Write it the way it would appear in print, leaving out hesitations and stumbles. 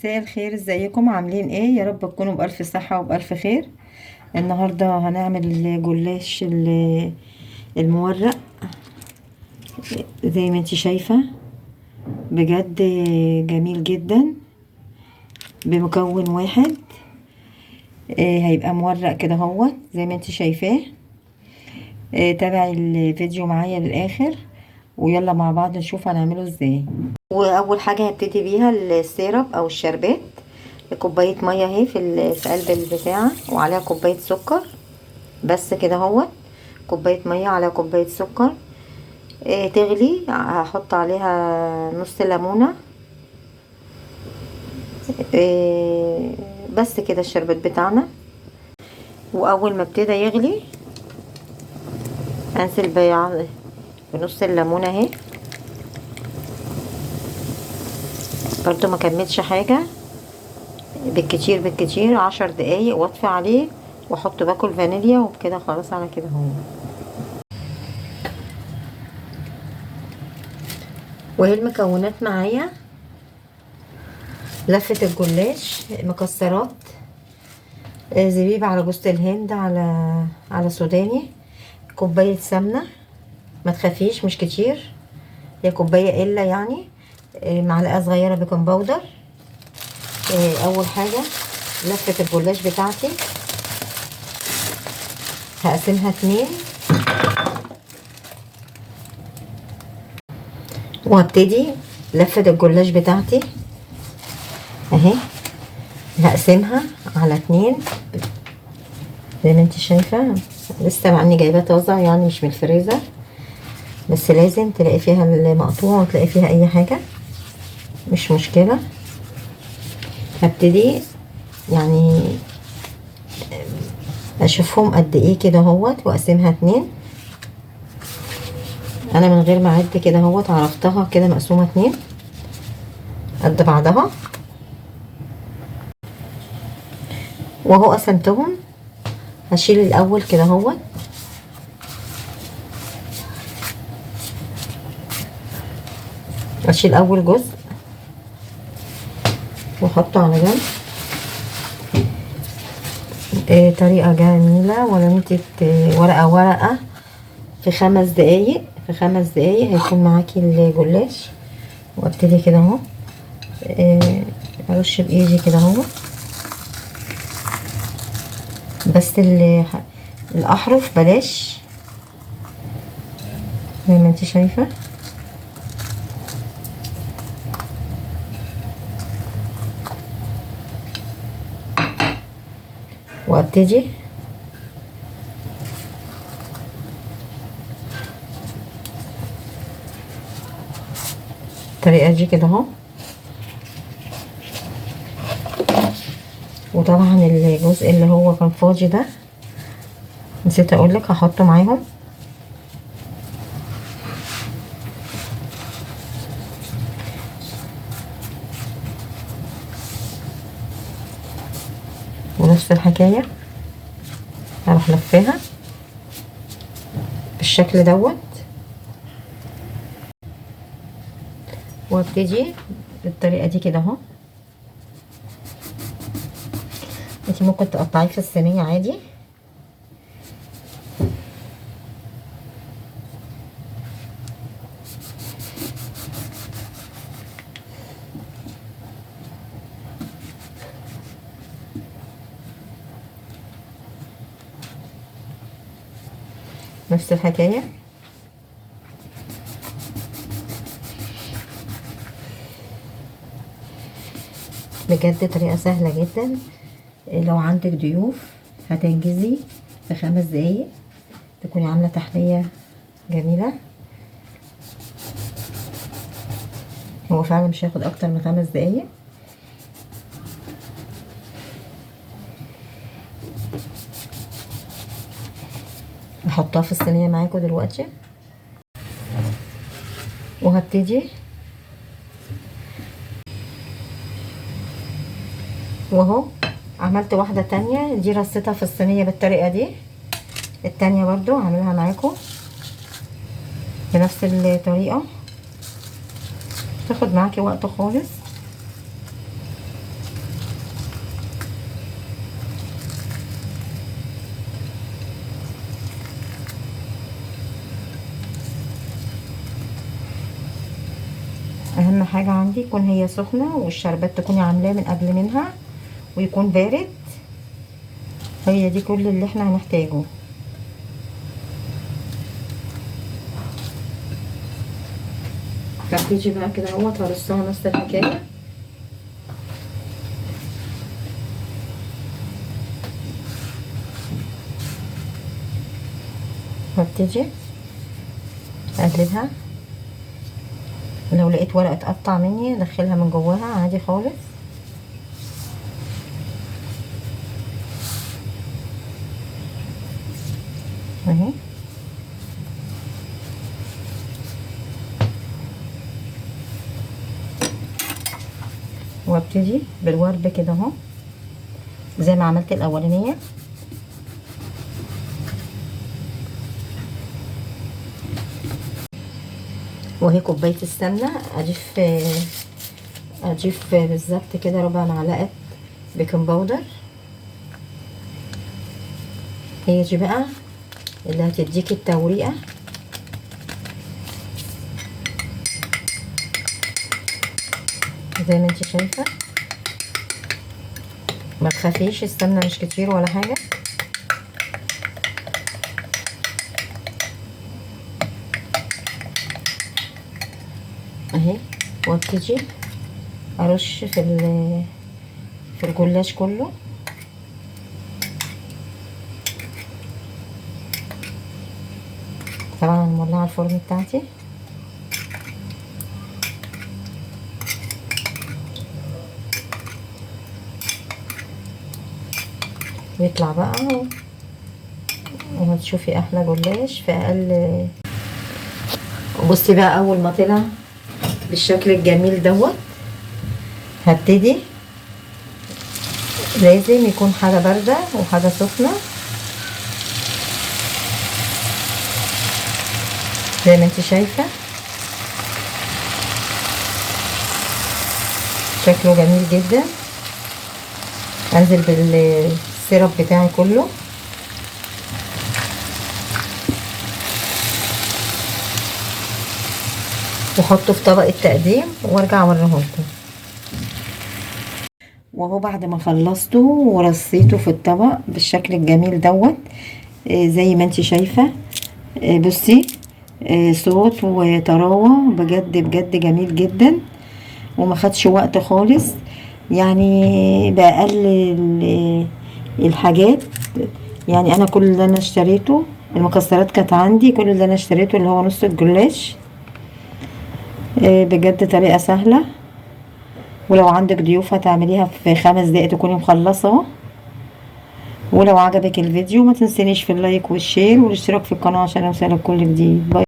مساء الخير، ازيكم؟ عاملين ايه؟ يا رب تكونوا بألف صحة وبألف خير. النهاردة هنعمل الجلاش المورق زي ما انتي شايفة. بجد جميل جدا، بمكون واحد. هيبقى مورق كده هوت زي ما انتي شايفاه. تابعي الفيديو معايا للآخر، ويلا مع بعض نشوف هنعمله ازاي. واول حاجة هبتدي بيها السيرب او الشربات. كوباية مية اهي في قلب البتاعة، وعليها كوباية سكر. بس كده اهوت، كوباية مية على كوباية سكر. تغلي، هحط عليها نص ليمونة. إيه بس كده الشربات بتاعنا. واول ما ابتدى يغلي انزل بنص الليمونة اهي. برضو ما كملش حاجة، بالكتير بالكتير 10 دقايق واطفي عليه، واحط باكل فانيليا، وبكده خلاص على كده اهو. وهي المكونات معايا: لفة الجلاش، مكسرات، زبيب على جوز الهند على سوداني، كوباية سمنة، ما تخافيش مش كتير، هي كوباية الا يعني. معلقة صغيرة بيكنج باودر. اول حاجة لفة الجلاش بتاعتي هقسمها 2، وهبتدي لفة الجلاش بتاعتي اهي، هقسمها على 2 زي ما انت شايفة. لسه مع اني جايباه طازة يعني مش من الفريزر، بس لازم تلاقي فيها المقطوع وتلاقي فيها اي حاجة، مش مشكلة. هبتدي يعني اشوفهم قد ايه كده اهوت، واقسمها 2. انا من غير ما اعد كده اهوت عرفتها كده مقسومة 2 قد بعضها، وهو قسمتهم. هشيل الاول كده اهوت، اشيل اول جزء واحطه على جنب. طريقة جميلة، ولا انت ورقة ورقة في 5 دقايق، في 5 دقايق هيكون معاكي الجلاش. وابتدي كده اهو، ارش بايدي كده اهو، بس الاحرف بلاش زي ما انت شايفة. وابتدي الطريقة دي كده اهو. وطبعا الجزء اللي هو كان فاضي ده نسيت اقولك هحطه معاهم. ونفس الحكاية هروح لفاها بالشكل دوت، وابتدي بالطريقة دي كده اهو. انت ممكن تقطعيه في الصينية عادي، نفس الحكاية. بجد طريقة سهلة جدا، لو عندك ضيوف هتنجزي في 5 دقايق تكوني عاملة تحلية جميلة. هو فعلا مش هياخد اكتر من 5 دقايق. هحطها في الصينية معاكم دلوقتي، وهبتدي واهو عملت واحدة تانية، دي رصيتها في الصينية بالطريقة دي. التانية برضو هعملها معاكم بنفس الطريقة، تاخد معاكي وقت خالص. اهم حاجة عندي يكون هي سخنة، والشربات تكوني عاملاه من قبل منها ويكون بارد. هي دي كل اللي احنا هنحتاجه. هبتدي بقى كده اهوت هرصها نفس الحكاية. هبتدي اقلبها، لو لقيت ورقة تقطع مني ادخلها من جواها عادي خالص. اهي وابتدي بالورب كده اهو زي ما عملت الاولانيه. وهي كوبايه السمنه اضيف بالظبط كده ربع معلقه بيكنج باودر. هي دي بقى اللي هتديكي التوريقه. زي ما انت شايفه، ما تخافيش السمنه مش كتير ولا حاجه. اهي وابتدي ارش في الجلاش كله. طبعا مولعه الفرن بتاعتي. ويطلع بقى وهتشوفي احلى جلاش في اقل. بصي بقى اول ما طلع بالشكل الجميل دوت، هبتدي لازم يكون حاجه بارده وحاجه سخنه زي ما انت شايفه. شكله جميل جدا. انزل بالسيرب بتاعي كله واحطه في طبق التقديم وارجع اوريهولكم. وهو بعد ما خلصته ورصيته في الطبق بالشكل الجميل دوت، زي ما انت شايفه. بصي صوت وطراوه بجد بجد جميل جدا، وما خدش وقت خالص. يعني بقلل الحاجات. يعني انا كل اللي انا اشتريته المكسرات كانت عندي، كل اللي انا اشتريته اللي هو نص الجلاش. بجد طريقة سهلة، ولو عندك ضيوف هتعمليها في 5 دقايق تكوني مخلصة. ولو عجبك الفيديو ما تنسينيش في اللايك والشير والاشتراك في القناة عشان يوصلك كل جديد. باي.